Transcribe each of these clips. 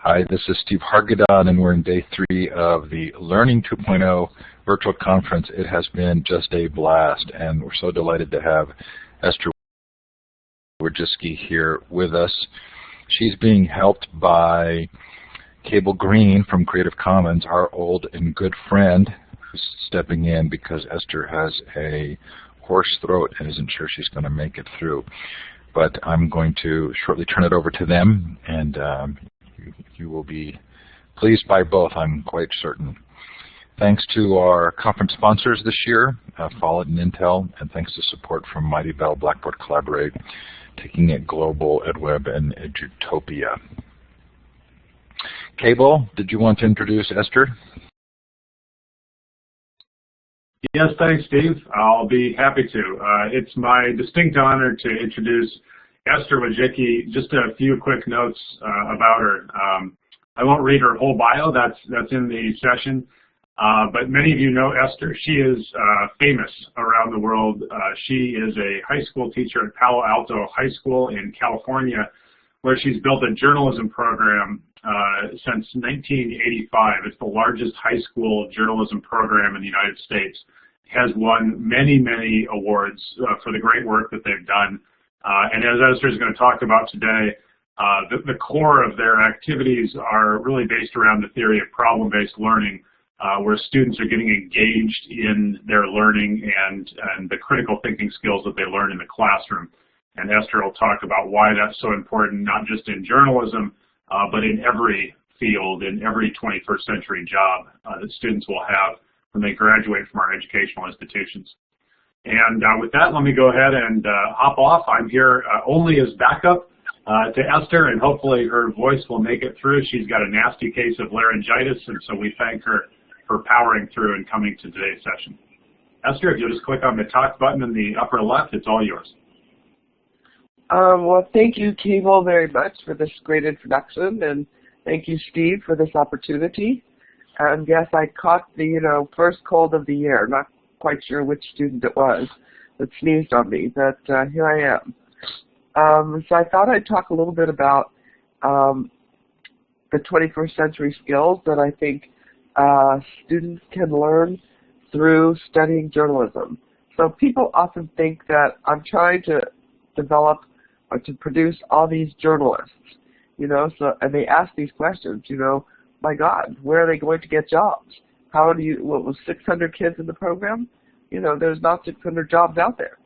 Hi, this is Steve Hargadon, and we're in day 3 of the Learning 2.0 virtual conference. It has been just a blast, and we're so delighted to have Esther Wojcicki here with us. She's being helped by Cable Green from Creative Commons, our old and good friend, who's stepping in because Esther has a hoarse throat and isn't sure she's going to make it through. But I'm going to shortly turn it over to them, and you will be pleased by both, I'm quite certain. Thanks to our conference sponsors this year, Follett and Intel, and thanks to support from Mighty Bell, Blackboard Collaborate, Taking It Global, EdWeb, and Edutopia. Cable, did you want to introduce Esther? Yes, thanks, Steve. I'll be happy to. It's my distinct honor to introduce Esther Wojcicki. Just a few quick notes about her. I won't read her whole bio. That's in the session. But many of you know Esther. She is famous around the world. She is a high school teacher at Palo Alto High School in California, where she's built a journalism program since 1985. It's the largest high school journalism program in the United States. Has won many, many awards for the great work that they've done. And as Esther is going to talk about today, the core of their activities are really based around the theory of problem-based learning, where students are getting engaged in their learning and the critical thinking skills that they learn in the classroom. And Esther will talk about why that's so important, not just in journalism, but in every field, in every 21st century job that students will have when they graduate from our educational institutions. And with that, let me go ahead and hop off. I'm here only as backup to Esther, and hopefully her voice will make it through. She's got a nasty case of laryngitis, and so we thank her for powering through and coming to today's session. Esther, if you'll just click on the talk button in the upper left, it's all yours. Well, thank you, Cable, very much for this great introduction, and thank you, Steve, for this opportunity. And yes, I caught the first cold of the year. Not quite sure which student it was that sneezed on me, but here I am. So I thought I'd talk a little bit about the 21st century skills that I think students can learn through studying journalism. So people often think that I'm trying to develop or to produce all these journalists, and they ask these questions, my God, where are they going to get jobs? What was 600 kids in the program? There's not 600 jobs out there.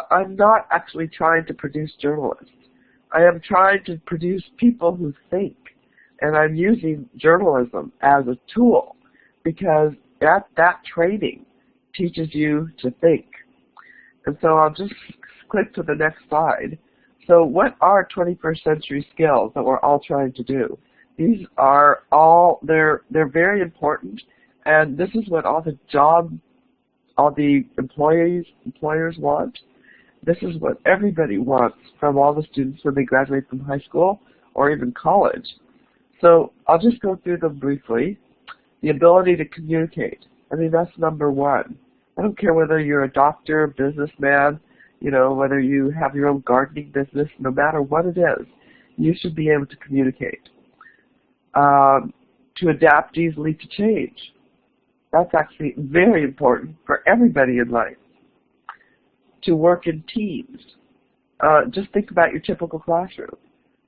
I'm not actually trying to produce journalists. I am trying to produce people who think, and I'm using journalism as a tool because that training teaches you to think. And so I'll just click to the next slide. So what are 21st century skills that we're all trying to do? These are all, they're very important, and this is what all the employers want. This is what everybody wants from all the students when they graduate from high school or even college. So I'll just go through them briefly. The ability to communicate. I mean, that's number one. I don't care whether you're a doctor, businessman, whether you have your own gardening business, no matter what it is, you should be able to communicate. To adapt easily to change. That's actually very important for everybody in life. To work in teams. Just think about your typical classroom.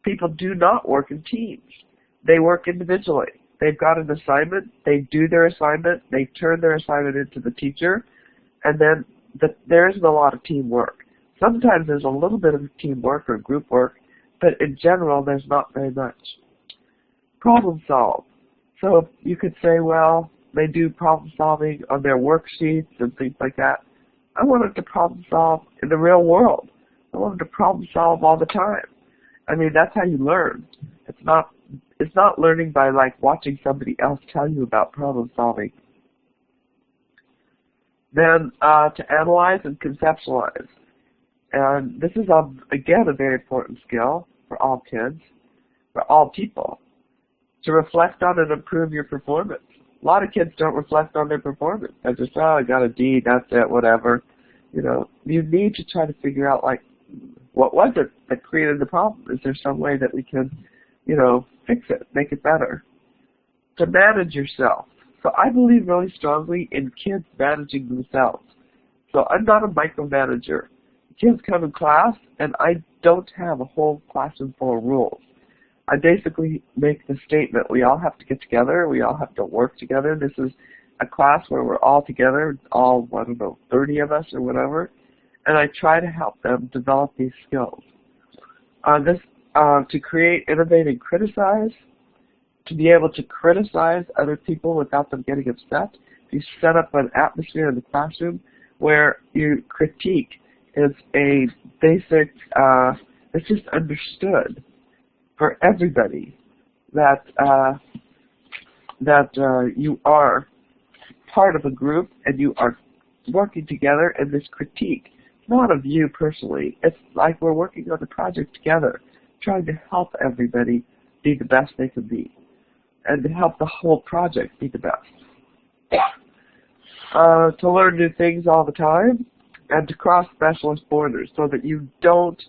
People do not work in teams. They work individually. They've got an assignment, they do their assignment, they turn their assignment into the teacher, and then there isn't a lot of teamwork. Sometimes there's a little bit of teamwork or group work, but in general there's not very much. Problem solve. So you could say, well, they do problem solving on their worksheets and things like that. I want them to problem solve in the real world. I want them to problem solve all the time. I mean, that's how you learn. It's not learning by like watching somebody else tell you about problem solving. Then to analyze and conceptualize. And this is, again, a very important skill for all kids, for all people. To reflect on and improve your performance. A lot of kids don't reflect on their performance. They just, oh, I got a D, that's it, whatever. You need to try to figure out, like, what was it that created the problem? Is there some way that we can fix it, make it better. To manage yourself. So I believe really strongly in kids managing themselves. So I'm not a micromanager. Kids come in class, and I don't have a whole classroom full of rules. I basically make the statement, we all have to get together, we all have to work together. This is a class where we're all together, all, 30 of us or whatever, and I try to help them develop these skills. To create, innovate, and criticize, to be able to criticize other people without them getting upset. You set up an atmosphere in the classroom where your critique is a basic, it's just understood for everybody that you are part of a group and you are working together in this critique. Not of you personally. It's like we're working on the project together, trying to help everybody be the best they can be and to help the whole project be the best. To learn new things all the time and to cross specialist borders so that you don't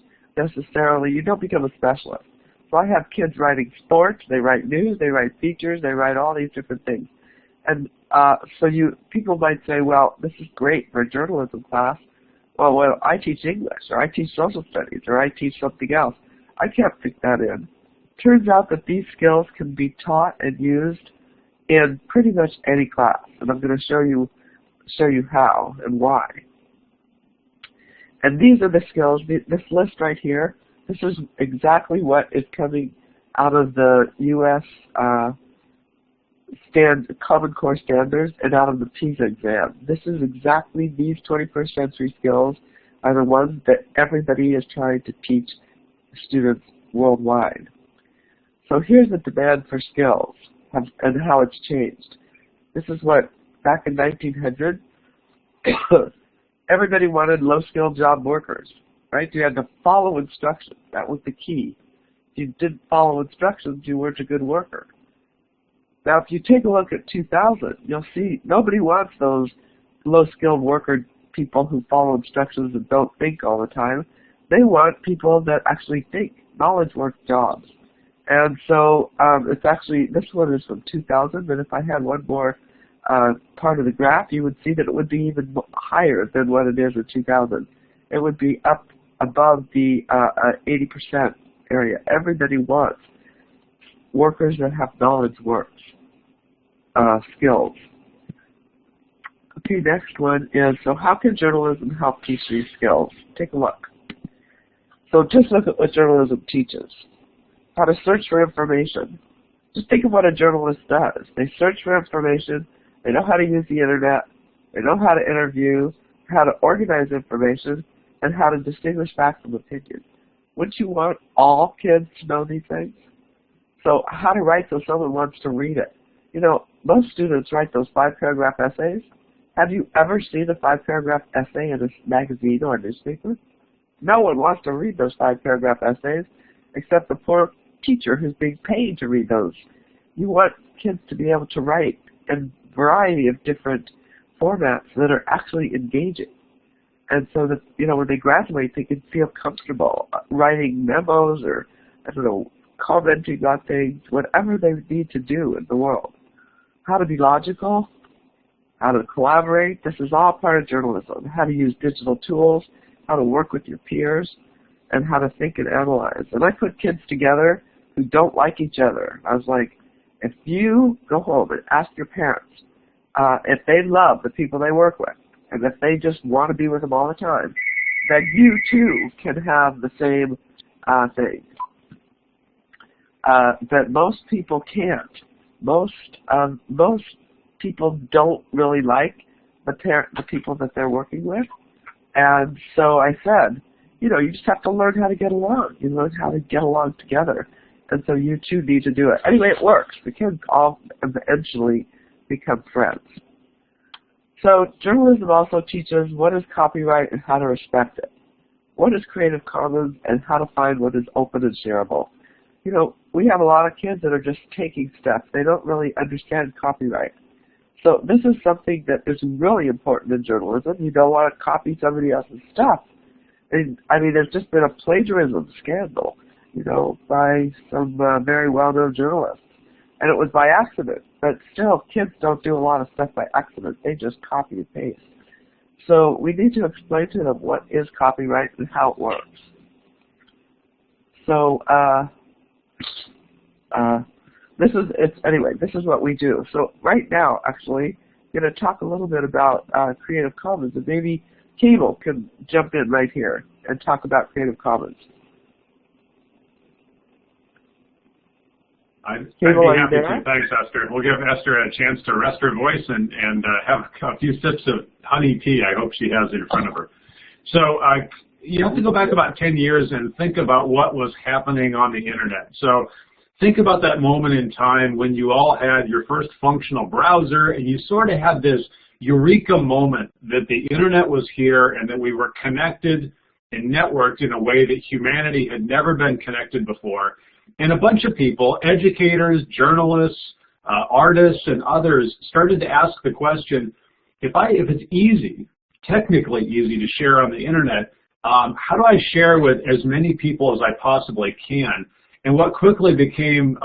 become a specialist. So I have kids writing sports, they write news, they write features, they write all these different things. And people might say, well, this is great for a journalism class. Well, I teach English, or I teach social studies, or I teach something else. I can't fit that in. Turns out that these skills can be taught and used in pretty much any class, and I'm going to show you how and why. And these are the skills. This list right here, this is exactly what is coming out of the U.S. Common Core Standards and out of the PISA exam. This is exactly these 21st century skills are the ones that everybody is trying to teach students worldwide. So here's the demand for skills and how it's changed. This is what, back in 1900, everybody wanted low-skilled job workers, right? You had to follow instructions. That was the key. If you didn't follow instructions, you weren't a good worker. Now, if you take a look at 2000, you'll see nobody wants those low-skilled worker people who follow instructions and don't think all the time. They want people that actually think, knowledge work jobs. And so it's actually, this one is from 2000, but if I had one more part of the graph, you would see that it would be even higher than what it is in 2000. It would be up above the 80% area. Everybody wants workers that have knowledge works, skills. Okay, next one is, so how can journalism help teach these skills? Take a look. So just look at what journalism teaches. How to search for information. Just think of what a journalist does. They search for information, they know how to use the internet, they know how to interview, how to organize information, and how to distinguish fact from opinion. Wouldn't you want all kids to know these things? So how to write so someone wants to read it. You know, most students write those 5-paragraph essays. Have you ever seen a 5-paragraph essay in a magazine or a newspaper? No one wants to read those 5-paragraph essays except the poor teacher who's being paid to read those. You want kids to be able to write in a variety of different formats that are actually engaging. And so that, you know, when they graduate, they can feel comfortable writing memos or, I don't know, commenting on things, whatever they need to do in the world. How to be logical, how to collaborate, this is all part of journalism. How to use digital tools, how to work with your peers, and how to think and analyze. And I put kids together who don't like each other. I was like, if you go home and ask your parents if they love the people they work with, and if they just want to be with them all the time, then you too can have the same thing. That most people can't. Most people don't really like the people that they're working with. And so I said, you know, you just have to learn how to get along. You learn how to get along together. And so you too need to do it. Anyway, it works. The kids all eventually become friends. So journalism also teaches what is copyright and how to respect it. What is Creative Commons and how to find what is open and shareable. You know, we have a lot of kids that are just taking steps. They don't really understand copyright. So this is something that is really important in journalism. You don't want to copy somebody else's stuff. And, I mean, there's just been a plagiarism scandal. you know, by some very well-known journalists. And it was by accident. But still, kids don't do a lot of stuff by accident. They just copy and paste. So we need to explain to them what is copyright and how it works. So this is what we do. So right now, actually, I'm going to talk a little bit about Creative Commons, and maybe Cable can jump in right here and talk about Creative Commons. I'd be happy to. Thanks, Esther. We'll give Esther a chance to rest her voice and have a few sips of honey tea. I hope she has it in front of her. So you have to go back about 10 years and think about what was happening on the Internet. So think about that moment in time when you all had your first functional browser and you sort of had this eureka moment that the Internet was here and that we were connected and networked in a way that humanity had never been connected before. And a bunch of people, educators, journalists, artists, and others started to ask the question, if it's easy, technically easy to share on the Internet, how do I share with as many people as I possibly can? And what quickly became,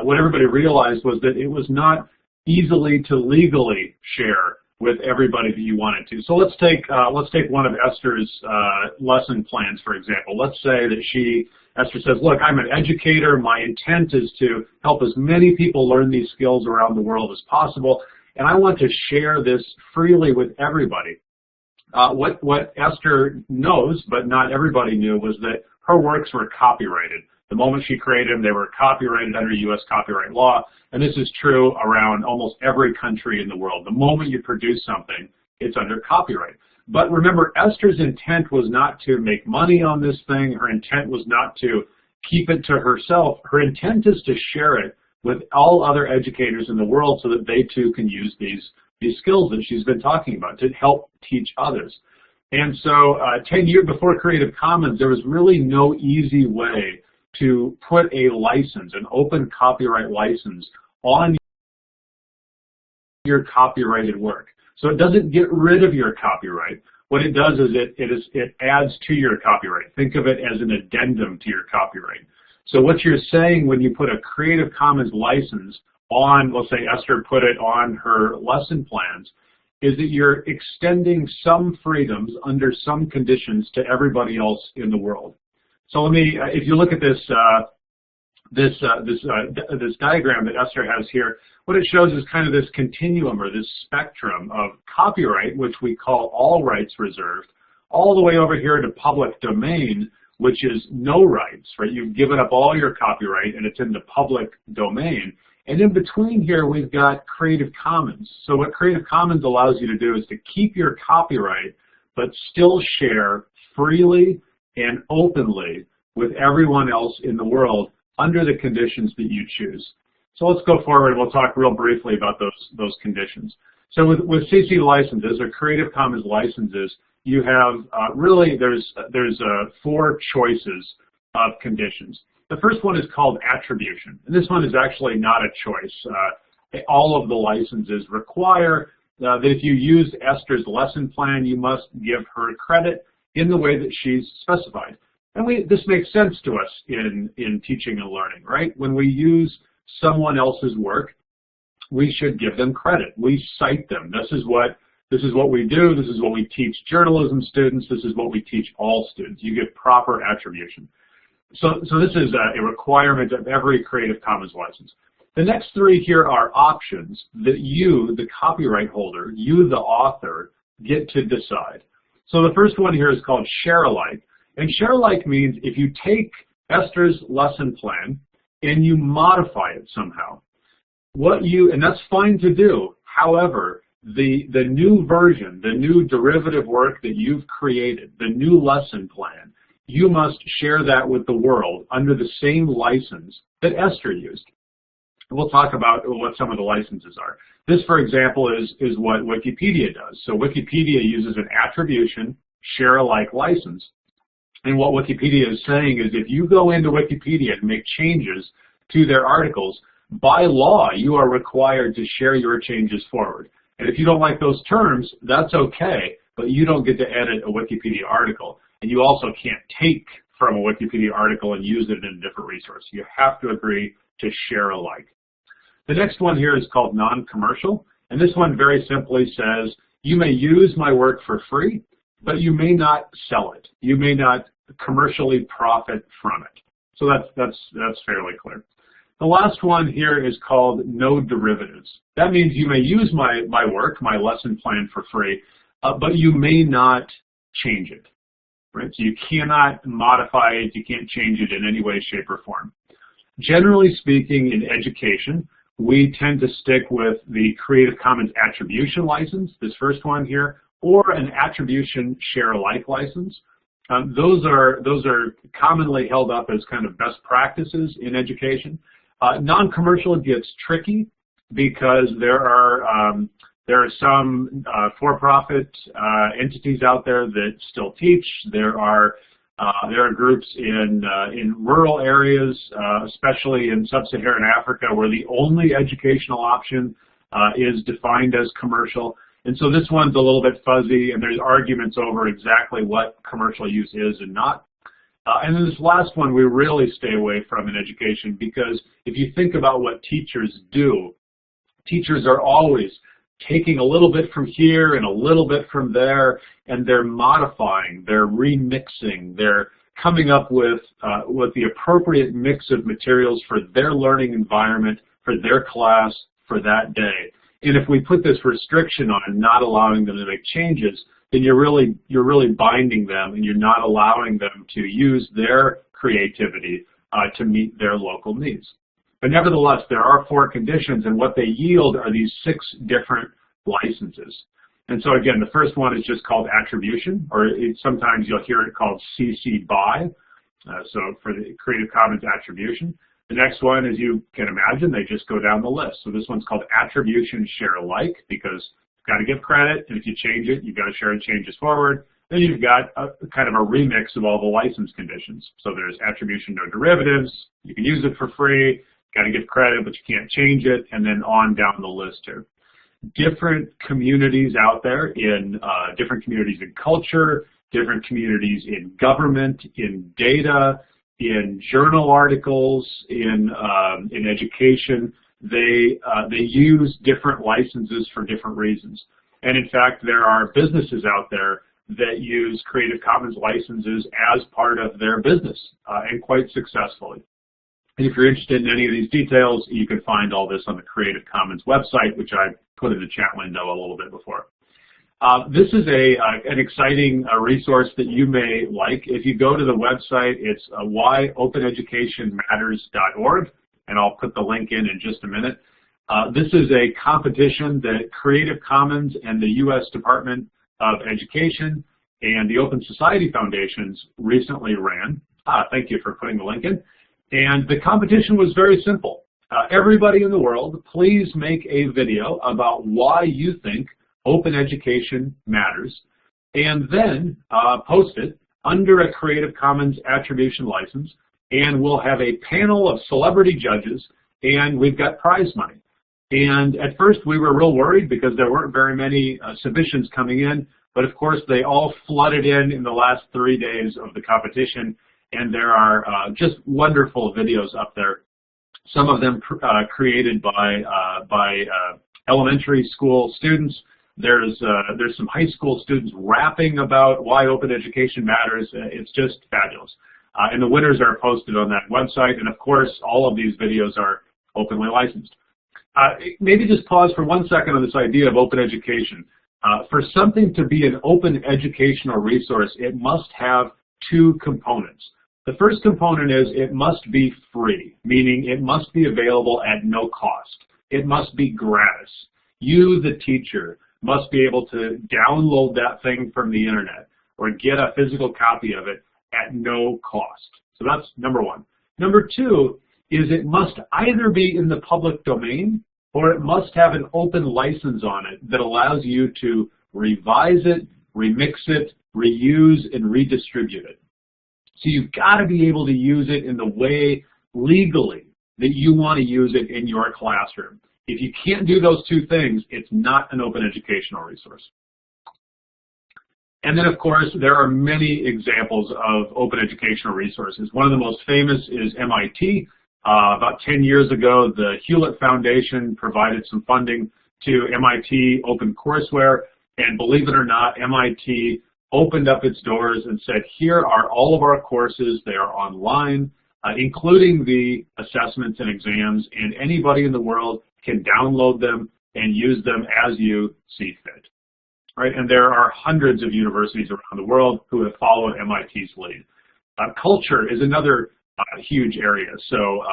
what everybody realized was that it was not easily to legally share with everybody that you wanted to. So let's take one of Esther's lesson plans, for example. Let's say that Esther says, look, I'm an educator. My intent is to help as many people learn these skills around the world as possible, and I want to share this freely with everybody. What Esther knows, but not everybody knew, was that her works were copyrighted. The moment she created them, they were copyrighted under U.S. copyright law, and this is true around almost every country in the world. The moment you produce something, it's under copyright. But remember, Esther's intent was not to make money on this thing. Her intent was not to keep it to herself. Her intent is to share it with all other educators in the world so that they too can use these skills that she's been talking about to help teach others. And so 10 years before Creative Commons, there was really no easy way to put a license, an open copyright license, on your copyrighted work. So it doesn't get rid of your copyright. What it does is it adds to your copyright. Think of it as an addendum to your copyright. So what you're saying when you put a Creative Commons license on, let's say Esther put it on her lesson plans, is that you're extending some freedoms under some conditions to everybody else in the world. So let me, if you look at this diagram that Esther has here, what it shows is kind of this continuum or this spectrum of copyright, which we call all rights reserved, all the way over here to public domain, which is no rights, right? You've given up all your copyright and it's in the public domain. And in between here, we've got Creative Commons. So what Creative Commons allows you to do is to keep your copyright, but still share freely and openly with everyone else in the world under the conditions that you choose. So let's go forward and we'll talk real briefly about those conditions. So with CC licenses or Creative Commons licenses, you have really there's 4 choices of conditions. The first one is called attribution, and this one is actually not a choice. All of the licenses require that if you use Esther's lesson plan, you must give her credit in the way that she's specified. And this makes sense to us in teaching and learning, right? When we use someone else's work, we should give them credit. We cite them. This is what we do. This is what we teach journalism students. This is what we teach all students. You give proper attribution. So this is a requirement of every Creative Commons license. The next 3 here are options that you, the copyright holder, you, the author, get to decide. So the first one here is called share alike. And share alike means if you take Esther's lesson plan and you modify it somehow, and that's fine to do. However, the new version, the new derivative work that you've created, the new lesson plan, you must share that with the world under the same license that Esther used. We'll talk about what some of the licenses are. This, for example, is what Wikipedia does. So Wikipedia uses an attribution share alike license. And what Wikipedia is saying is if you go into Wikipedia and make changes to their articles, by law, you are required to share your changes forward. And if you don't like those terms, that's okay, but you don't get to edit a Wikipedia article. And you also can't take from a Wikipedia article and use it in a different resource. You have to agree to share alike. The next one here is called non-commercial, and this one very simply says, you may use my work for free, but you may not sell it. You may not commercially profit from it. So that's fairly clear. The last one here is called no derivatives. That means you may use my work, my lesson plan for free, but you may not change it. Right? So you cannot modify it, you can't change it in any way, shape, or form. Generally speaking, in education, we tend to stick with the Creative Commons Attribution license, this first one here, or an Attribution Share Alike license. Those are commonly held up as kind of best practices in education. Non-commercial gets tricky because there are some for-profit entities out there that still teach. There are groups in rural areas, especially in sub-Saharan Africa, where the only educational option is defined as commercial. And so this one's a little bit fuzzy, and there's arguments over exactly what commercial use is and not. And then this last one we really stay away from in education, because if you think about what teachers do, teachers are always taking a little bit from here and a little bit from there, and they're modifying, they're remixing, they're coming up with the appropriate mix of materials for their learning environment, for their class, for that day. And if we put this restriction on not allowing them to make changes, then you're really binding them, and you're not allowing them to use their creativity to meet their local needs. But nevertheless, there are 4 conditions, and what they yield are these 6 different licenses. And so again, the first one is just called attribution, or sometimes you'll hear it called CC BY, so for the Creative Commons Attribution. The next one, as you can imagine, they just go down the list. So this one's called Attribution Share Alike, because you've got to give credit, and if you change it, you've got to share the changes forward. Then you've got a kind of a remix of all the license conditions. So there's attribution, no derivatives, you can use it for free, got to give credit, but you can't change it, and then on down the list here. Different communities out there, in different communities in culture, different communities in government, in data, in journal articles, in education, they use different licenses for different reasons. And in fact, there are businesses out there that use Creative Commons licenses as part of their business, and quite successfully. And if you're interested in any of these details, you can find all this on the Creative Commons website, which I put in the chat window a little bit before. This is an exciting resource that you may like. If you go to the website, it's whyopeneducationmatters.org, and I'll put the link in just a minute. This is a competition that Creative Commons and the U.S. Department of Education and the Open Society Foundations recently ran. Thank you for putting the link in. And the competition was very simple. Everybody in the world, please make a video about why you think open education matters, and then post it under a Creative Commons attribution license, and we'll have a panel of celebrity judges, and we've got prize money. And at first we were real worried because there weren't very many submissions coming in, but of course they all flooded in the last 3 days of the competition, and there are just wonderful videos up there. Some of them created by elementary school students. There's some high school students rapping about why open education matters. It's just fabulous. And the winners are posted on that website, and of course all of these videos are openly licensed. Maybe just pause for 1 second on this idea of open education. For something to be an open educational resource, it must have 2 components. The first component is it must be free, meaning it must be available at no cost. It must be gratis. You, the teacher, must be able to download that thing from the internet or get a physical copy of it at no cost. So that's number 1. Number 2 is it must either be in the public domain or it must have an open license on it that allows you to revise it, remix it, reuse, and redistribute it. So you've got to be able to use it in the way legally that you want to use it in your classroom. If you can't do those 2 things, it's not an open educational resource. And then, of course, there are many examples of open educational resources. One of the most famous is MIT. About 10 years ago, the Hewlett Foundation provided some funding to MIT OpenCourseWare, and believe it or not, MIT opened up its doors and said, here are all of our courses. They are online, including the assessments and exams, and anybody in the world can download them and use them as you see fit. Right? And there are hundreds of universities around the world who have followed MIT's lead. Culture is another huge area. So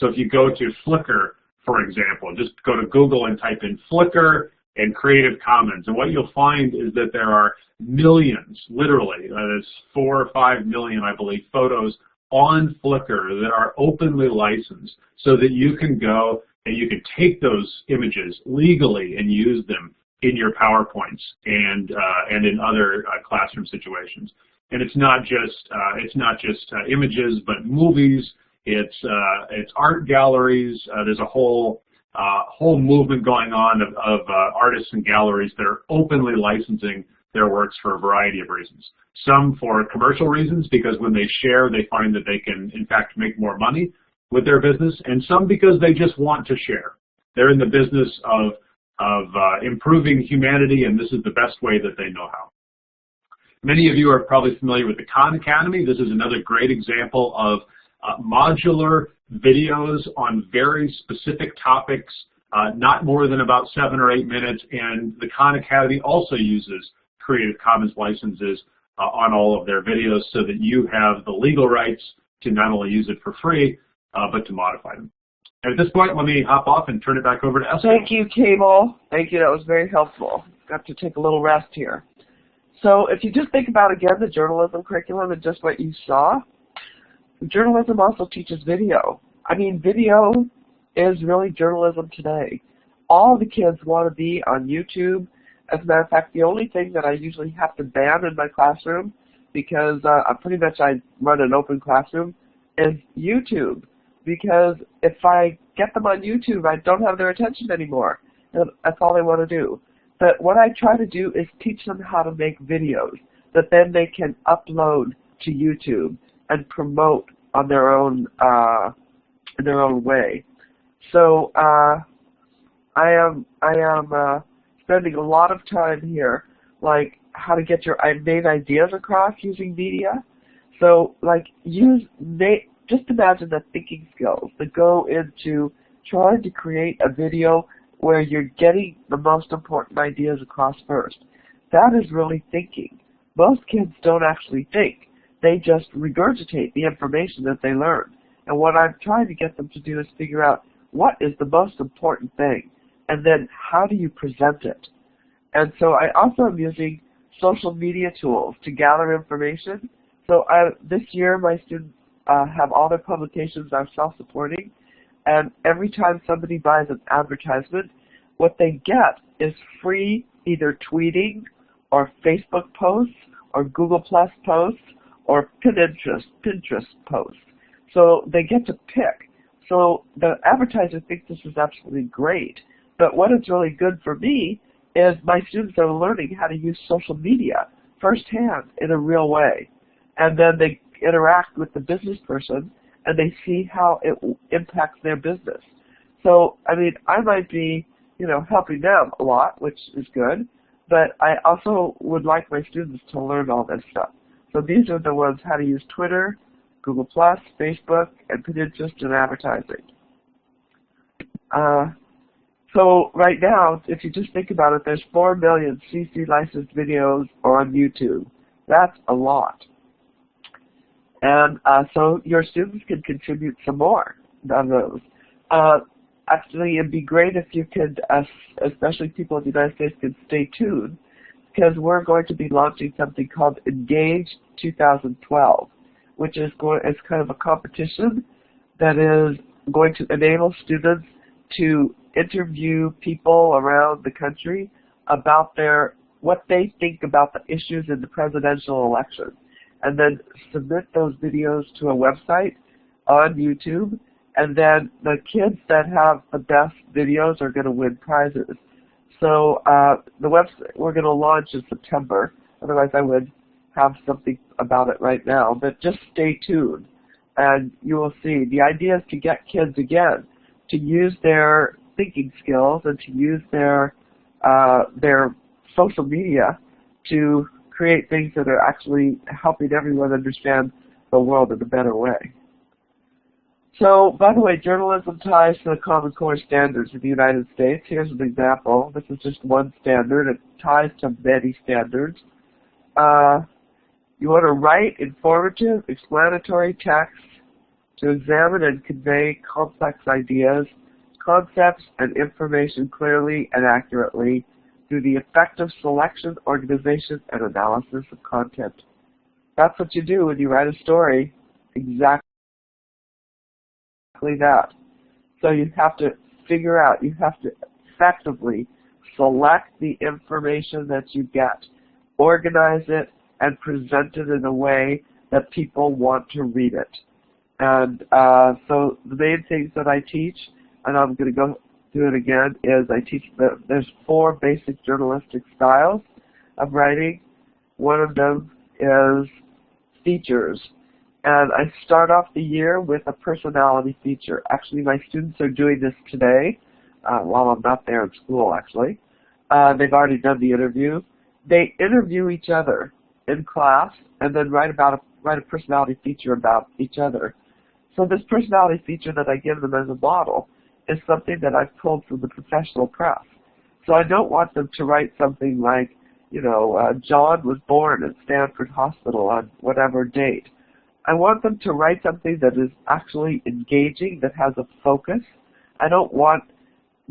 if you go to Flickr, for example, just go to Google and type in Flickr and Creative Commons, and what you'll find is that there are millions, literally, there's 4 or 5 million, I believe, photos on Flickr that are openly licensed, so that you can go and you can take those images legally and use them in your PowerPoints and in other classroom situations. And it's not just images, but movies. It's art galleries. There's a whole movement going on of artists and galleries that are openly licensing their works for a variety of reasons. Some for commercial reasons, because when they share, they find that they can, in fact, make more money with their business, and some because they just want to share. They're in the business of improving humanity, and this is the best way that they know how. Many of you are probably familiar with the Khan Academy. This is another great example of modular videos on very specific topics, not more than about 7 or 8 minutes, and the Khan Academy also uses Creative Commons licenses on all of their videos, so that you have the legal rights to not only use it for free, but to modify them. And at this point, let me hop off and turn it back over to Esther. Thank you, Cable. Thank you. That was very helpful. Got to take a little rest here. So if you just think about, again, the journalism curriculum and just what you saw, journalism also teaches video. I mean, video is really journalism today. All the kids want to be on YouTube. As a matter of fact, the only thing that I usually have to ban in my classroom, because I run an open classroom, is YouTube. Because if I get them on YouTube, I don't have their attention anymore. And that's all they want to do. But what I try to do is teach them how to make videos that then they can upload to YouTube and promote on their own way. So I am spending a lot of time here, like how to get your main ideas across using media. So like just imagine the thinking skills that go into trying to create a video where you're getting the most important ideas across first. That is really thinking. Most kids don't actually think. They just regurgitate the information that they learn. And what I'm trying to get them to do is figure out what is the most important thing, and then how do you present it. And so I also am using social media tools to gather information. So this year my students have all their publications are self-supporting, and every time somebody buys an advertisement, what they get is free either tweeting or Facebook posts or Google Plus posts or Pinterest posts. So they get to pick. So the advertiser thinks this is absolutely great. But what is really good for me is my students are learning how to use social media firsthand in a real way. And then they interact with the business person and they see how it impacts their business. So, I mean, I might be, helping them a lot, which is good, but I also would like my students to learn all this stuff. So these are the ones, how to use Twitter, Google+, Facebook, and Pinterest and advertising. So right now, if you just think about it, there's 4 million CC licensed videos on YouTube. That's a lot. And so your students can contribute some more on those. Actually, it'd be great if you could, especially people in the United States, could stay tuned, because we're going to be launching something called Engage 2012, which is kind of a competition that is going to enable students to interview people around the country about what they think about the issues in the presidential election, and then submit those videos to a website on YouTube, and then the kids that have the best videos are going to win prizes. So the website we're going to launch in September, Otherwise, I would have something about it right now. But just stay tuned, and you will see. The idea is to get kids, again, to use their thinking skills and to use their social media to create things that are actually helping everyone understand the world in a better way. So, by the way, journalism ties to the Common Core standards of the United States. Here's an example. This is just one standard. It ties to many standards. You want to write informative, explanatory text to examine and convey complex ideas, concepts, and information clearly and accurately through the effective selection, organization, and analysis of content. That's what you do when you write a story. Exactly that. So you have to figure out, you have to effectively select the information that you get, organize it, and present it in a way that people want to read it. And so the main things that I teach, and I'm going to go through it again, is I teach that there's 4 basic journalistic styles of writing. One of them is features. And I start off the year with a personality feature. Actually, my students are doing this today while I'm not there in school, actually. They've already done the interview. They interview each other in class and then write a personality feature about each other. So this personality feature that I give them as a model is something that I've pulled from the professional press. So I don't want them to write something like, John was born at Stanford Hospital on whatever date. I want them to write something that is actually engaging, that has a focus. I don't want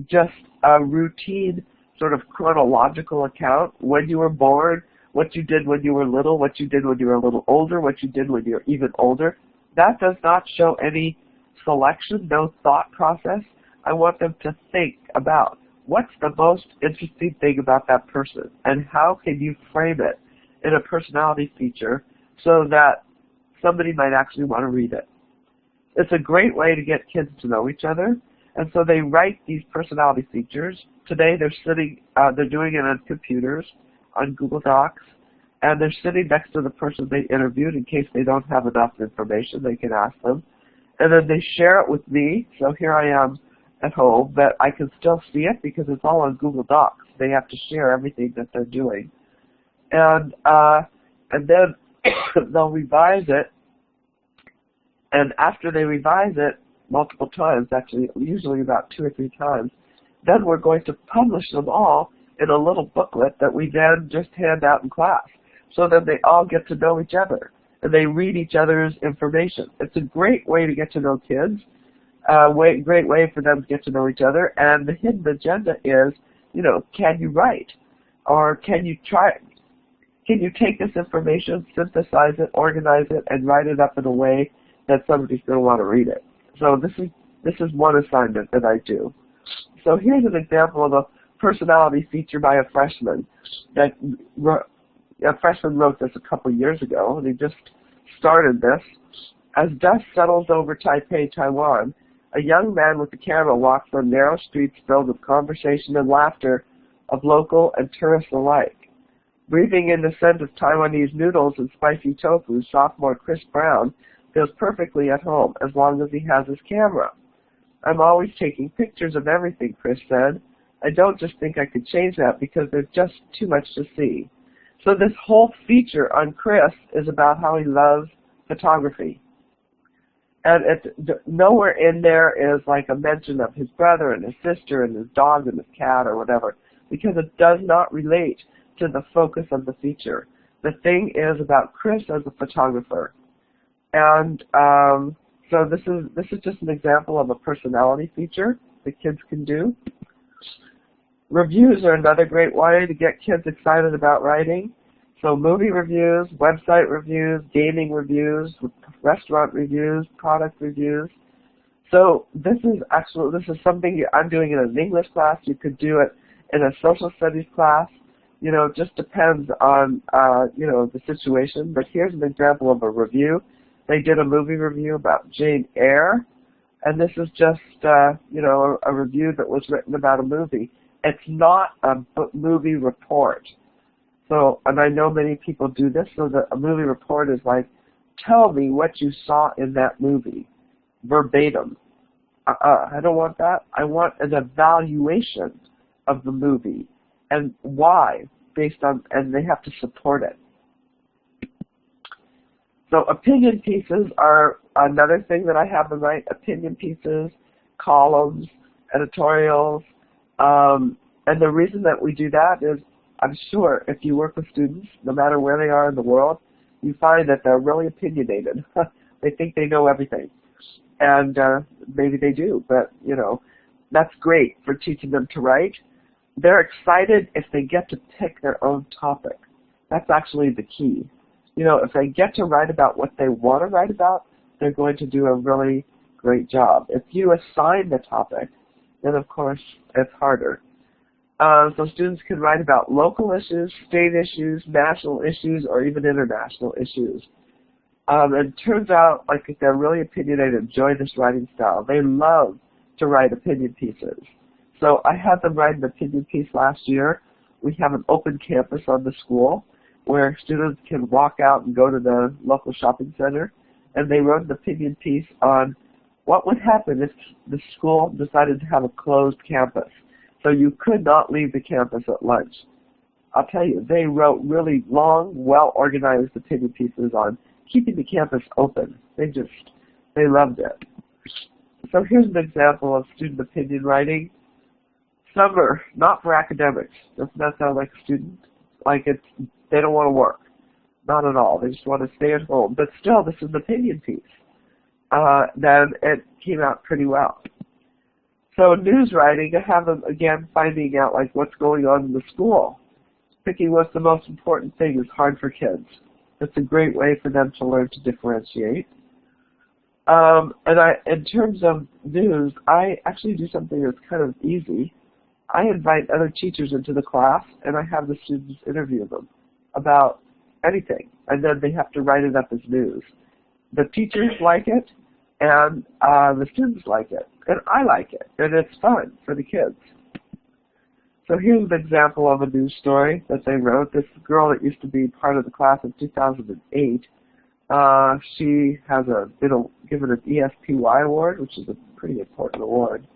just a routine sort of chronological account, when you were born, what you did when you were little, what you did when you were a little older, what you did when you were even older. That does not show any selection, no thought process. I want them to think about what's the most interesting thing about that person, and how can you frame it in a personality feature so that somebody might actually want to read it. It's a great way to get kids to know each other, and so they write these personality features. Today they're doing it on computers, on Google Docs, and they're sitting next to the person they interviewed in case they don't have enough information. They can ask them, and then they share it with me. So here I am at home, but I can still see it because it's all on Google Docs. They have to share everything that they're doing, and then they'll revise it, and after they revise it multiple times, actually usually about 2 or 3 times, then we're going to publish them all in a little booklet that we then just hand out in class, so that they all get to know each other and they read each other's information. It's a great way to get to know kids, great way for them to get to know each other, and the hidden agenda is, can you write? Or can you try it? Can you take this information, synthesize it, organize it, and write it up in a way that somebody's going to want to read it? So this is one assignment that I do. So here's an example of a personality feature by a freshman. A freshman wrote this a couple years ago, and he just started this. As dust settles over Taipei, Taiwan, a young man with a camera walks on narrow streets filled with conversation and laughter of local and tourists alike. Breathing in the scent of Taiwanese noodles and spicy tofu, sophomore Chris Brown feels perfectly at home as long as he has his camera. I'm always taking pictures of everything, Chris said. I don't just think I could change that because there's just too much to see. So this whole feature on Chris is about how he loves photography. And nowhere in there is like a mention of his brother and his sister and his dog and his cat or whatever, because it does not relate to the focus of the feature. The thing is about Chris as a photographer. And so this is just an example of a personality feature that kids can do. Reviews are another great way to get kids excited about writing. So movie reviews, website reviews, gaming reviews, restaurant reviews, product reviews. So this is something I'm doing in an English class. You could do it in a social studies class. It just depends on the situation. But here's an example of a review. They did a movie review about Jane Eyre, and this is just a review that was written about a movie. It's not a movie report. So, and I know many people do this, so the movie report is like, tell me what you saw in that movie, verbatim. I don't want that. I want an evaluation of the movie and why, based on, and they have to support it. So opinion pieces are another thing that I have them write. Opinion pieces, columns, editorials, and the reason that we do that is, I'm sure if you work with students, no matter where they are in the world, you find that they're really opinionated. They think they know everything. And maybe they do, but, you know, that's great for teaching them to write. They're excited if they get to pick their own topic. That's actually the key. You know, if they get to write about what they want to write about, they're going to do a really great job. If you assign the topic, then of course it's harder. So students can write about local issues, state issues, national issues, or even international issues. It turns out, like, if they're really opinionated, enjoy this writing style. They love to write opinion pieces. So I had them write an opinion piece last year. We have an open campus on the school where students can walk out and go to the local shopping center, and they wrote an opinion piece on what would happen if the school decided to have a closed campus. So you could not leave the campus at lunch. I'll tell you, they wrote really long, well-organized opinion pieces on keeping the campus open. They loved it. So here's an example of student opinion writing. Summer, not for academics. Doesn't that sound like a student? Like they don't want to work. Not at all. They just want to stay at home. But still, this is an opinion piece. Then it came out pretty well. So news writing, I have them, again, finding out like what's going on in the school. Picking what's the most important thing is hard for kids. It's a great way for them to learn to differentiate. In terms of news, I actually do something that's kind of easy. I invite other teachers into the class, and I have the students interview them about anything, and then they have to write it up as news. The teachers like it, and the students like it, and I like it, and it's fun for the kids. So here's an example of a news story that they wrote. This girl that used to be part of the class in 2008, she has been given an ESPY award, which is a pretty important award.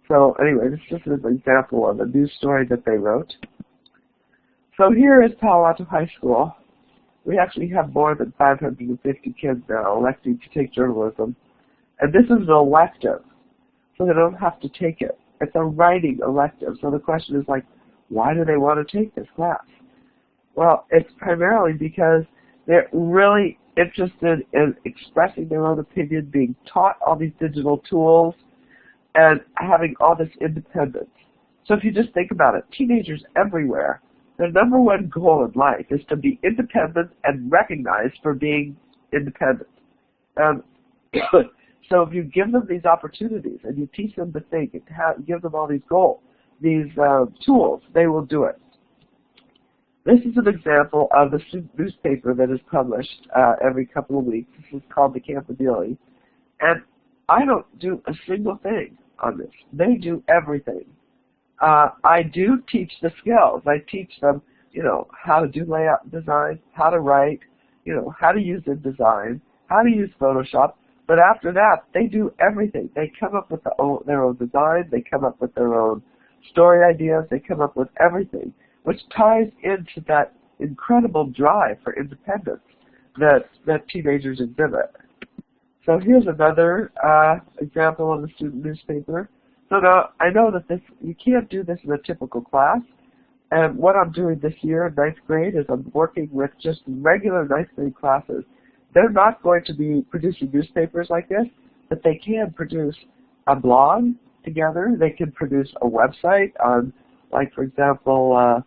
So anyway, this is just an example of a news story that they wrote. So here is Palo Alto High School. We actually have more than 550 kids now electing to take journalism. And this is an elective, so they don't have to take it. It's a writing elective. So the question is like, why do they want to take this class? Well, it's primarily because they're really interested in expressing their own opinion, being taught all these digital tools, and having all this independence. So if you just think about it, teenagers everywhere, their number one goal in life is to be independent and recognized for being independent. So if you give them these opportunities and you teach them to think and give them all these goals, these tools, they will do it. This is an example of the newspaper that is published every couple of weeks. This is called the Campanile. And I don't do a single thing on this. They do everything. I do teach the skills. I teach them, you know, how to do layout design, how to write, you know, how to use InDesign, how to use Photoshop. But after that, they do everything. They come up with their own design. They come up with their own story ideas. They come up with everything, which ties into that incredible drive for independence that teenagers exhibit. So here's another example of a student newspaper. So now I know that you can't do this in a typical class. And what I'm doing this year in 9th grade is I'm working with just regular 9th grade classes. They're not going to be producing newspapers like this, but they can produce a blog together. They can produce a website on, like, for example,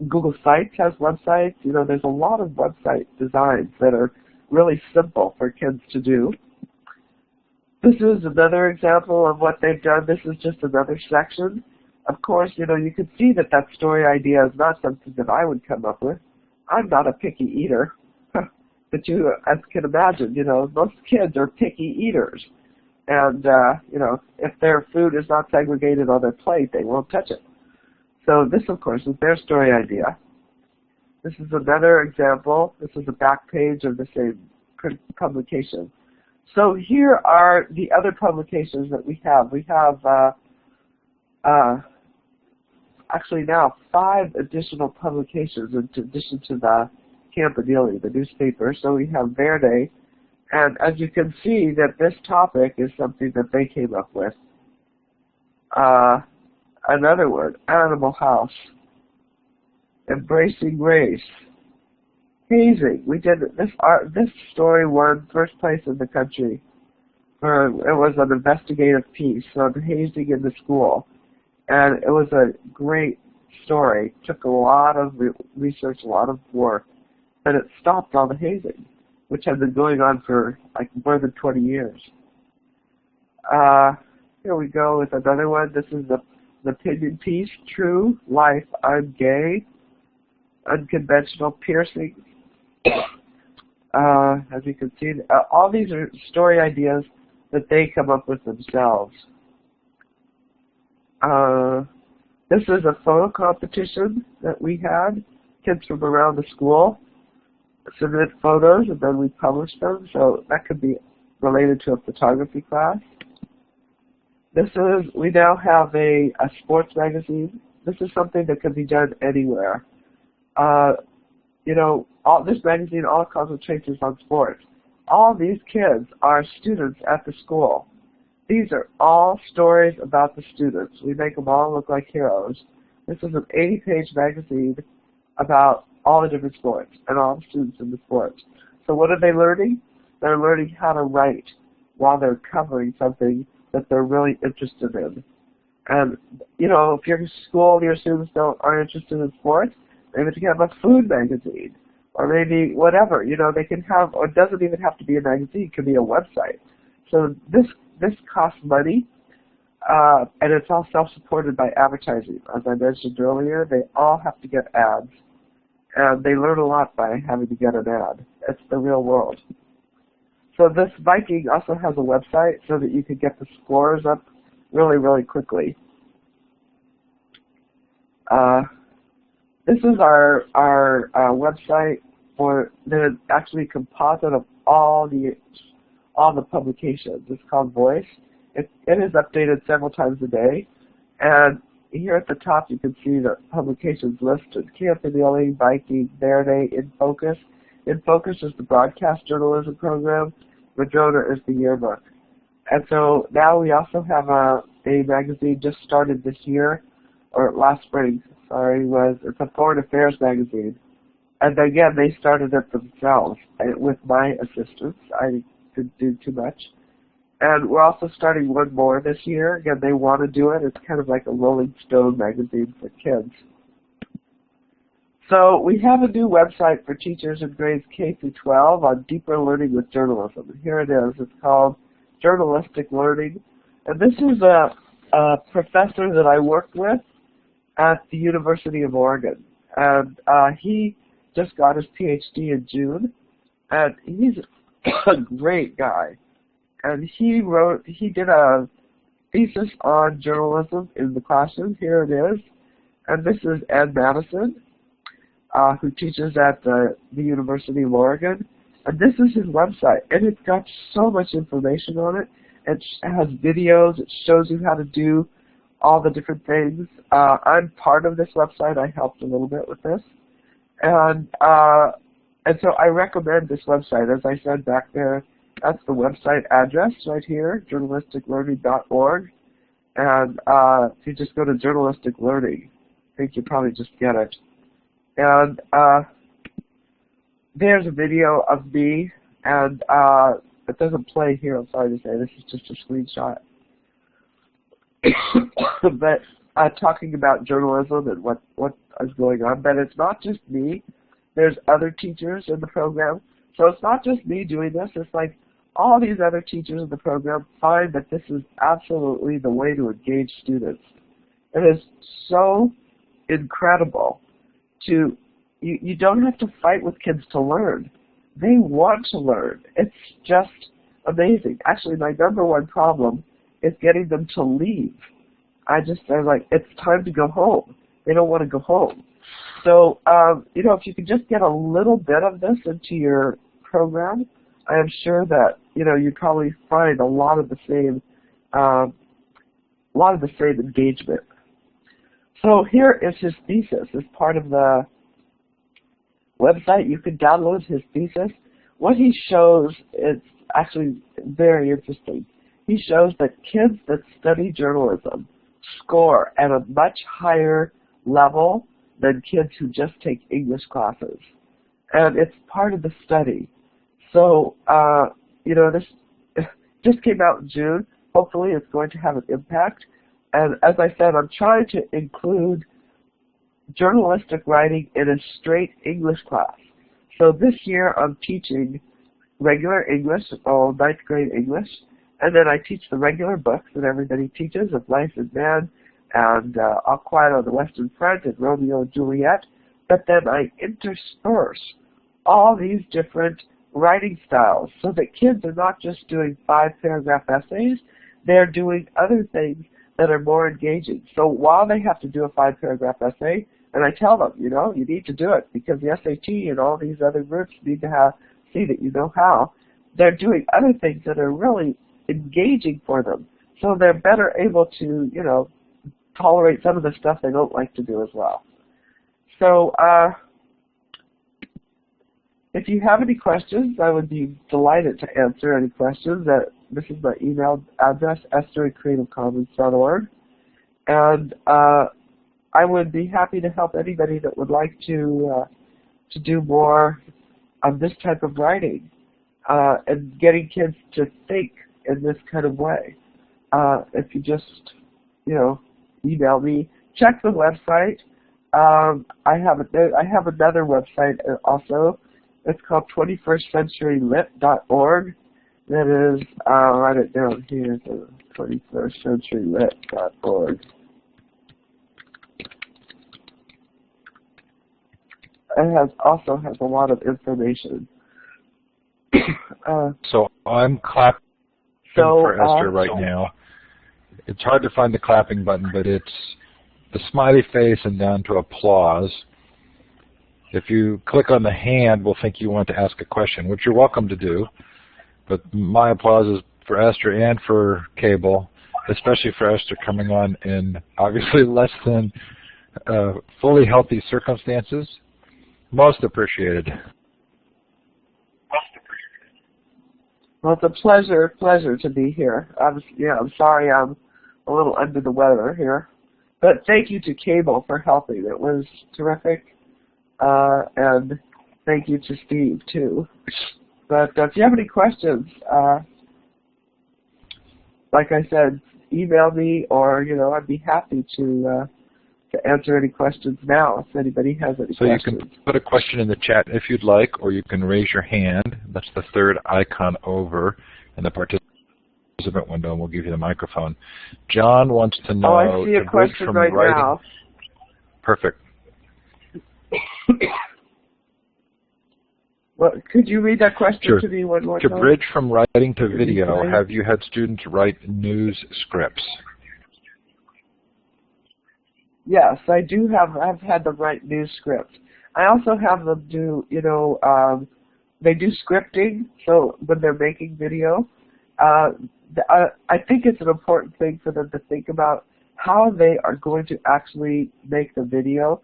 Google Sites has websites. You know, there's a lot of website designs that are really simple for kids to do. This is another example of what they've done. This is just another section. Of course, you know, you can see that that story idea is not something that I would come up with. I'm not a picky eater. But you, as you can imagine, you know, most kids are picky eaters. And, you know, if their food is not segregated on their plate, they won't touch it. So this, of course, is their story idea. This is another example. This is the back page of the same publication. So here are the other publications that we have. We have actually now 5 additional publications in addition to the Campanile, the newspaper. So we have Verde, and as you can see that this topic is something that they came up with. Another word, Animal House, Embracing Race, Hazing. We did this story won first place in the country. It was an investigative piece on hazing in the school, and it was a great story. It took a lot of research, a lot of work, but it stopped all the hazing, which had been going on for like more than 20 years. Here we go with another one. This is the opinion piece, True Life, I'm Gay, Unconventional Piercing. As you can see, all these are story ideas that they come up with themselves. This is a photo competition that we had. Kids from around the school submit photos and then we publish them, so that could be related to a photography class. We now have a sports magazine. This is something that can be done anywhere. You know, this magazine all concentrates on sports. All these kids are students at the school. These are all stories about the students. We make them all look like heroes. This is an 80-page magazine about all the different sports and all the students in the sports. So what are they learning? They're learning how to write while they're covering something that they're really interested in. And, you know, if your school, your students aren't interested in sports, maybe they can have a food magazine, or maybe whatever. You know, they can have, or it doesn't even have to be a magazine, it can be a website. So this costs money, and it's all self-supported by advertising. As I mentioned earlier, they all have to get ads, and they learn a lot by having to get an ad. It's the real world. So this Viking also has a website so that you can get the scores up really, really quickly. This is our website for the actually composite of all the publications. It's called Voice. It is updated several times a day, and here at the top you can see the publications listed: Campanile, Viking, Verde, In Focus. In Focus is the broadcast journalism program. Madrona is the yearbook. And so now we also have a magazine just started this year, or last spring, sorry, it's a foreign affairs magazine. And again, they started it themselves with my assistance. I didn't do too much. And we're also starting one more this year. Again, they want to do it. It's kind of like a Rolling Stone magazine for kids. So we have a new website for teachers in grades K through 12 on deeper learning with journalism. And here it is. It's called Journalistic Learning. And this is a professor that I worked with at the University of Oregon. And he just got his PhD in June. And he's a great guy. And he did a thesis on journalism in the classroom. Here it is. And this is Ed Madison, who teaches at the University of Oregon. And this is his website. And it's got so much information on it. It has videos. It shows you how to do all the different things. I'm part of this website. I helped a little bit with this. And so I recommend this website. As I said back there, that's the website address right here, journalisticlearning.org. And if you just go to journalistic learning, I think you probably just get it. And there's a video of me, and it doesn't play here, I'm sorry to say, this is just a screenshot. But talking about journalism and what is going on, but it's not just me. There's other teachers in the program. So it's not just me doing this, it's like all these other teachers in the program find that this is absolutely the way to engage students. It is so incredible. You don't have to fight with kids to learn. They want to learn. It's just amazing. Actually, my #1 problem is getting them to leave. They're like, it's time to go home. They don't want to go home. So, if you could just get a little bit of this into your program, I am sure that, you'd probably find a lot of the same engagement. So here is his thesis as part of the website. You can download his thesis. What he shows is actually very interesting. He shows that kids that study journalism score at a much higher level than kids who just take English classes. And it's part of the study. So, this just came out in June. Hopefully it's going to have an impact. And as I said, I'm trying to include journalistic writing in a straight English class. So this year I'm teaching regular English, ninth grade English, and then I teach the regular books that everybody teaches of Life and Man and All Quiet on the Western Front and Romeo and Juliet. But then I intersperse all these different writing styles so that kids are not just doing 5-paragraph essays, they're doing other things that are more engaging. So while they have to do a 5-paragraph essay, and I tell them, you need to do it because the SAT and all these other groups need to see that you know how, they're doing other things that are really engaging for them. So they're better able to, tolerate some of the stuff they don't like to do as well. So if you have any questions, I would be delighted to answer any questions. This is my email address, esther@creativecommons.org. And I would be happy to help anybody that would like to do more of this type of writing and getting kids to think in this kind of way. If you just, email me, check the website. I have another website also. It's called 21stcenturylit.org. That is, I'll write it down here, 21stcenturylit.org. It also has a lot of information. So I'm clapping for Esther right now. It's hard to find the clapping button, but it's the smiley face and down to applause. If you click on the hand, we'll think you want to ask a question, which you're welcome to do. But my applause is for Esther and for Cable, especially for Esther coming on in obviously less than fully healthy circumstances. Most appreciated. Well, it's a pleasure to be here. I'm sorry I'm a little under the weather here. But thank you to Cable for helping. It was terrific. And thank you to Steve, too. But if you have any questions, like I said, email me or, I'd be happy to answer any questions now if anybody has any questions. So you can put a question in the chat if you'd like, or you can raise your hand. That's the third icon over in the participant window, and we'll give you the microphone. John wants to know... Oh, I see a question right now. Perfect. Well, could you read that question to me one more time? To bridge from writing to video, have you had students write news scripts? Yes, I do I've had them write news scripts. I also have them do, they do scripting, so when they're making video. I think it's an important thing for them to think about how they are going to actually make the video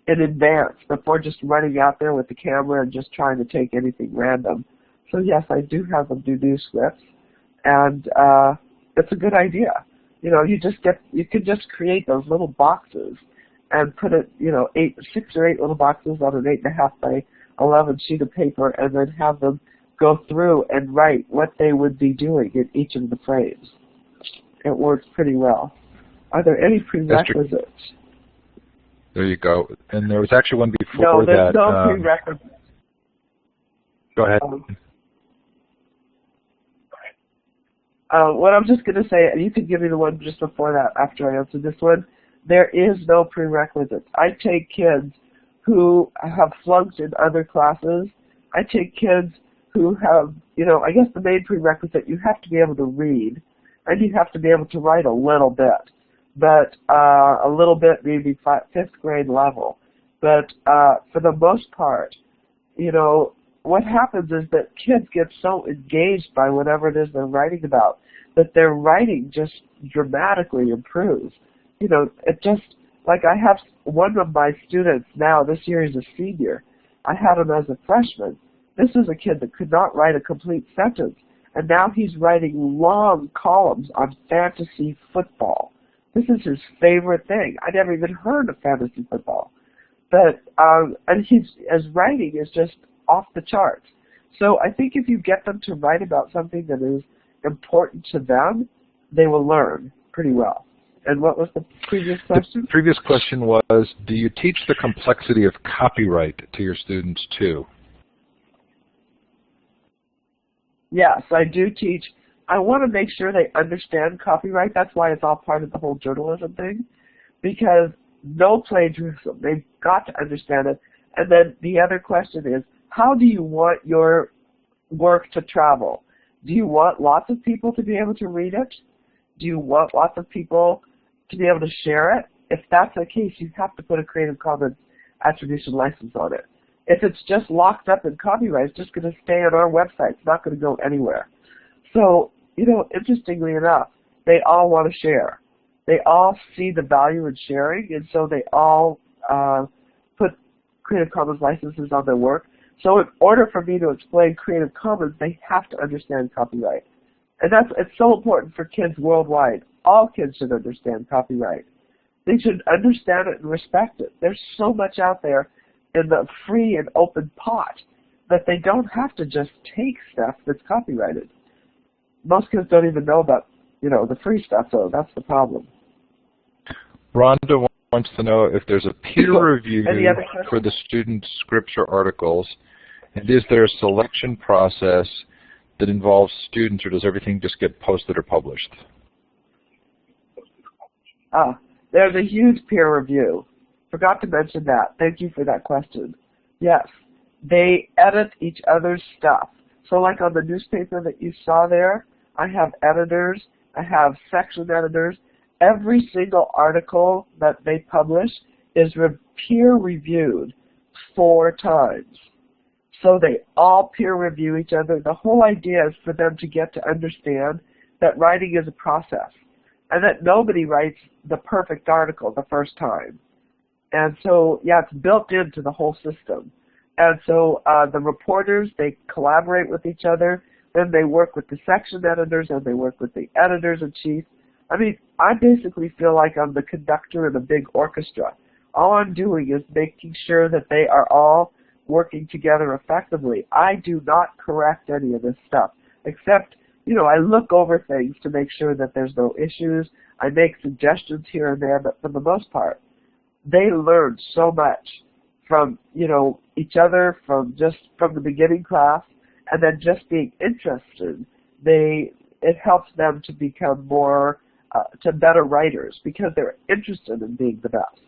in advance before just running out there with the camera and just trying to take anything random. So yes, I do have them do news scripts, and it's a good idea. You can just create those little boxes and put it, 6 or 8 little boxes on an 8.5 by 11 sheet of paper, and then have them go through and write what they would be doing in each of the frames. It works pretty well. Are there any prerequisites? There you go. And there was actually one before no, there's that. No prerequisites. Go ahead. What I'm just going to say, and you can give me the one just before that after I answer this one, there is no prerequisites. I take kids who have flunked in other classes. I take kids who have, I guess the main prerequisite, you have to be able to read, and you have to be able to write a little bit, but a little bit maybe 5th grade level. But for the most part, you know, what happens is that kids get so engaged by whatever it is they're writing about that their writing just dramatically improves. You know, it just, like I have one of my students now, this year he's a senior. I had him as a freshman. This is a kid that could not write a complete sentence, and now he's writing long columns on fantasy football. This is his favorite thing. I never even heard of fantasy football. But, and his writing is just off the charts. So I think if you get them to write about something that is important to them, they will learn pretty well. And what was the previous question? The previous question was, do you teach the complexity of copyright to your students too? Yes, I do teach. I want to make sure they understand copyright. That's why it's all part of the whole journalism thing, because no plagiarism. They've got to understand it. And then the other question is, how do you want your work to travel? Do you want lots of people to be able to read it? Do you want lots of people to be able to share it? If that's the case, you have to put a Creative Commons attribution license on it. If it's just locked up in copyright, it's just going to stay on our website. It's not going to go anywhere. So, you know, interestingly enough, they all want to share. They all see the value in sharing, and so they all put Creative Commons licenses on their work. So in order for me to explain Creative Commons, they have to understand copyright. And it's so important for kids worldwide. All kids should understand copyright. They should understand it and respect it. There's so much out there in the free and open pot that they don't have to just take stuff that's copyrighted. Most kids don't even know about, you know, the free stuff, so that's the problem. Rhonda wants to know if there's a peer review for the student scripts or articles, and is there a selection process that involves students, or does everything just get posted or published? There's a huge peer review. Forgot to mention that. Thank you for that question. Yes, they edit each other's stuff. So like on the newspaper that you saw there, I have editors, I have section editors. Every single article that they publish is peer reviewed 4 times. So they all peer review each other. The whole idea is for them to get to understand that writing is a process and that nobody writes the perfect article the first time. And so, yeah, it's built into the whole system. And so the reporters, they collaborate with each other, then they work with the section editors, and they work with the editors-in-chief. I mean, I basically feel like I'm the conductor in a big orchestra. All I'm doing is making sure that they are all working together effectively. I do not correct any of this stuff, except, you know, I look over things to make sure that there's no issues. I make suggestions here and there, but for the most part, they learn so much from, you know, each other from the beginning class, and then just being interested. It helps them to become more, to better writers because they're interested in being the best.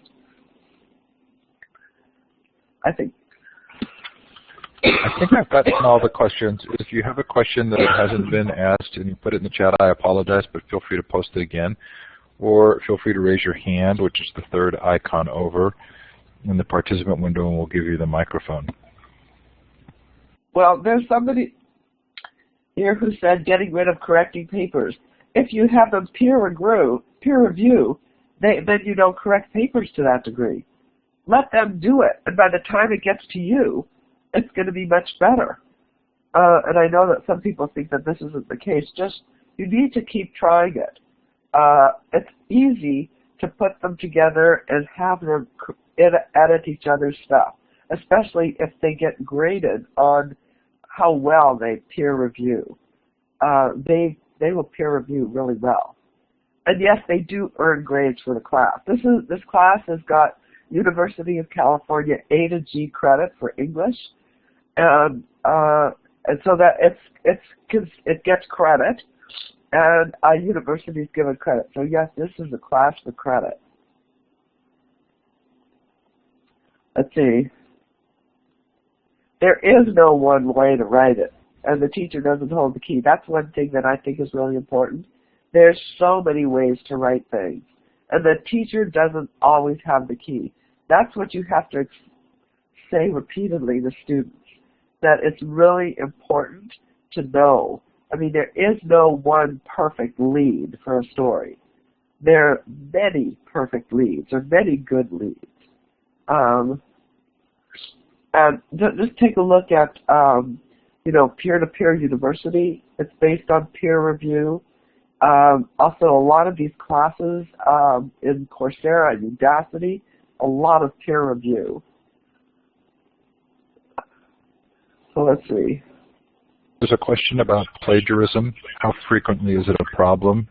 I think I've gotten all the questions. If you have a question that hasn't been asked and you put it in the chat, I apologize, but feel free to post it again. Or feel free to raise your hand, which is the third icon over in the participant window, and we'll give you the microphone. Well, there's somebody here who said getting rid of correcting papers. If you have them peer review, then you don't correct papers to that degree. Let them do it, and by the time it gets to you, it's going to be much better. And I know that some people think that this isn't the case. Just, you need to keep trying it. It's easy to put them together and have them edit each other's stuff, especially if they get graded on how well they peer review. They will peer review really well. And yes, they do earn grades for the class. This class has got University of California A to G credit for English, and so that it gets credit, and universities give it credit. So yes, this is a class for credit. Let's see. There is no one way to write it, and the teacher doesn't hold the key. That's one thing that I think is really important. There's so many ways to write things, and the teacher doesn't always have the key. That's what you have to say repeatedly to students, that it's really important to know. I mean, there is no one perfect lead for a story. There are many perfect leads, or many good leads. And just take a look at, peer-to-peer university. It's based on peer review. Also, a lot of these classes in Coursera and Udacity, a lot of peer review. So let's see. There's a question about plagiarism. How frequently is it a problem?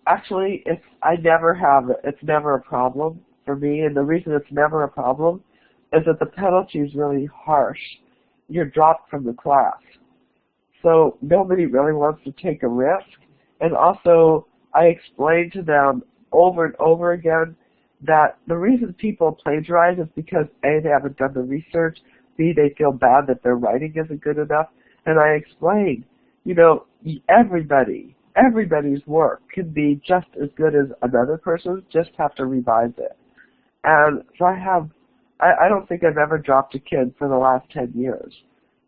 Actually, I never have it. It's never a problem for me, and the reason it's never a problem is that the penalty is really harsh. You're dropped from the class. So nobody really wants to take a risk. And also, I explain to them over and over again that the reason people plagiarize is because A, they haven't done the research, B, they feel bad that their writing isn't good enough. And I explain, everybody's work can be just as good as another person's, just have to revise it. And so I don't think I've ever dropped a kid for the last 10 years.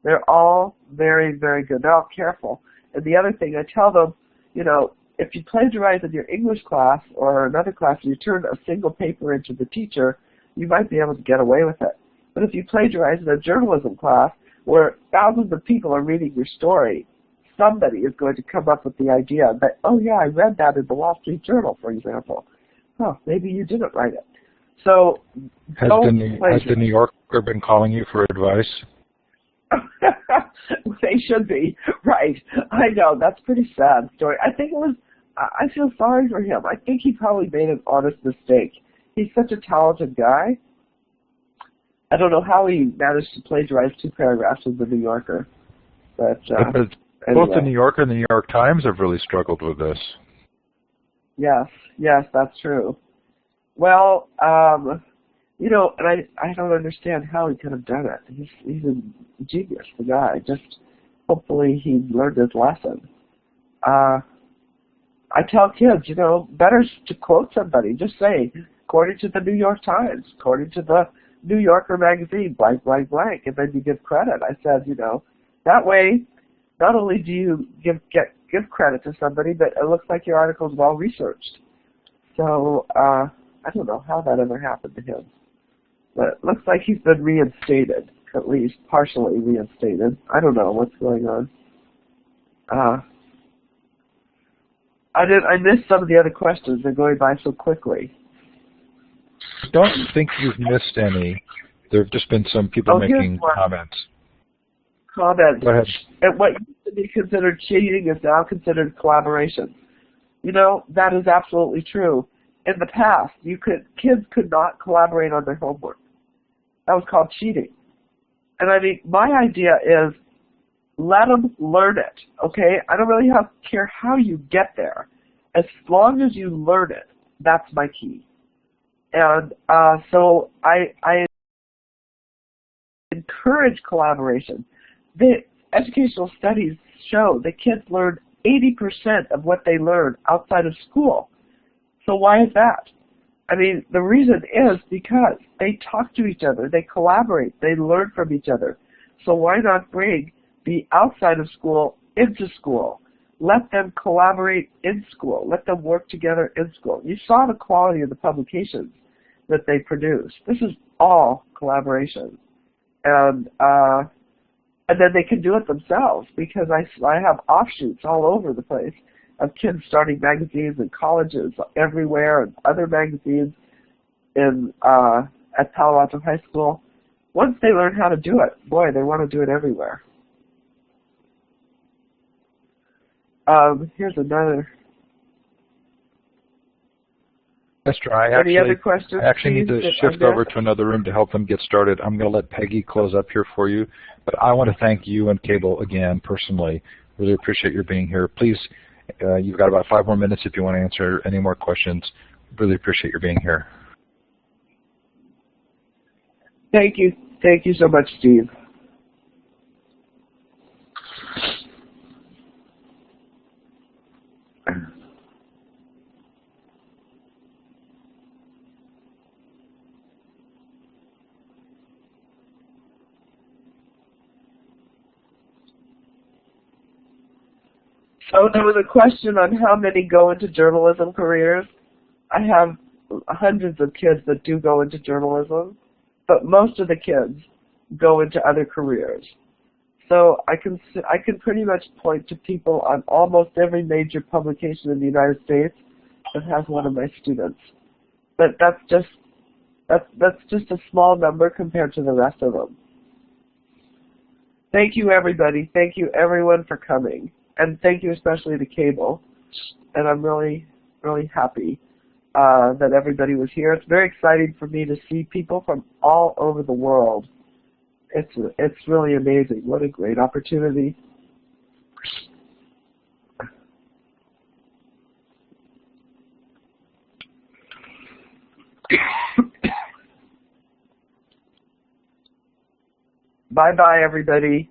They're all very, very good. They're all careful. And the other thing, I tell them, if you plagiarize in your English class or another class and you turn a single paper into the teacher, you might be able to get away with it. But if you plagiarize in a journalism class where thousands of people are reading your story, somebody is going to come up with the idea that, oh yeah, I read that in the Wall Street Journal, for example. Oh, maybe you didn't write it. So has the New Yorker been calling you for advice? They should be, right. I know, that's a pretty sad story. I feel sorry for him. I think he probably made an honest mistake. He's such a talented guy. I don't know how he managed to plagiarize 2 paragraphs of the New Yorker. But anyway. Both the New Yorker and the New York Times have really struggled with this. Yes, that's true. Well, and I don't understand how he could have done it. He's a genius, the guy. Just hopefully he learned his lesson. I tell kids, better to quote somebody. Just say, according to the New York Times, according to the New Yorker magazine, blank, blank, blank, and then you give credit. I said, that way, not only do you give credit to somebody, but it looks like your article is well researched. So I don't know how that ever happened to him, but it looks like he's been reinstated, at least partially reinstated. I don't know what's going on. I missed some of the other questions. They're going by so quickly. I don't think you've missed any. There have just been some people making comments. Go ahead. And what used to be considered cheating is now considered collaboration. That is absolutely true. In the past, kids could not collaborate on their homework. That was called cheating. And I mean, my idea is let them learn it, okay? I don't really care how you get there. As long as you learn it, that's my key. And so I encourage collaboration. The educational studies show that kids learn 80% of what they learn outside of school. So why is that? I mean, the reason is because they talk to each other, they collaborate, they learn from each other. So why not bring the outside of school into school? Let them collaborate in school. Let them work together in school. You saw the quality of the publications that they produce. This is all collaboration. And then they can do it themselves, because I have offshoots all over the place of kids starting magazines in colleges everywhere, and other magazines at Palo Alto High School. Once they learn how to do it, boy, they want to do it everywhere. Here's another. Esther, I actually need to shift over to another room to help them get started. I'm going to let Peggy close up here for you, but I want to thank you and Cable again personally. Really appreciate your being here. Please, you've got about 5 more minutes if you want to answer any more questions. Really appreciate your being here. Thank you. Thank you so much, Steve. Oh, there was a question on how many go into journalism careers. I have hundreds of kids that do go into journalism, but most of the kids go into other careers. So I can pretty much point to people on almost every major publication in the United States that has one of my students. But that's just a small number compared to the rest of them. Thank you, everybody. Thank you, everyone, for coming. And thank you especially to Cable. And I'm really, really happy that everybody was here. It's very exciting for me to see people from all over the world. It's really amazing. What a great opportunity. Bye-bye, everybody.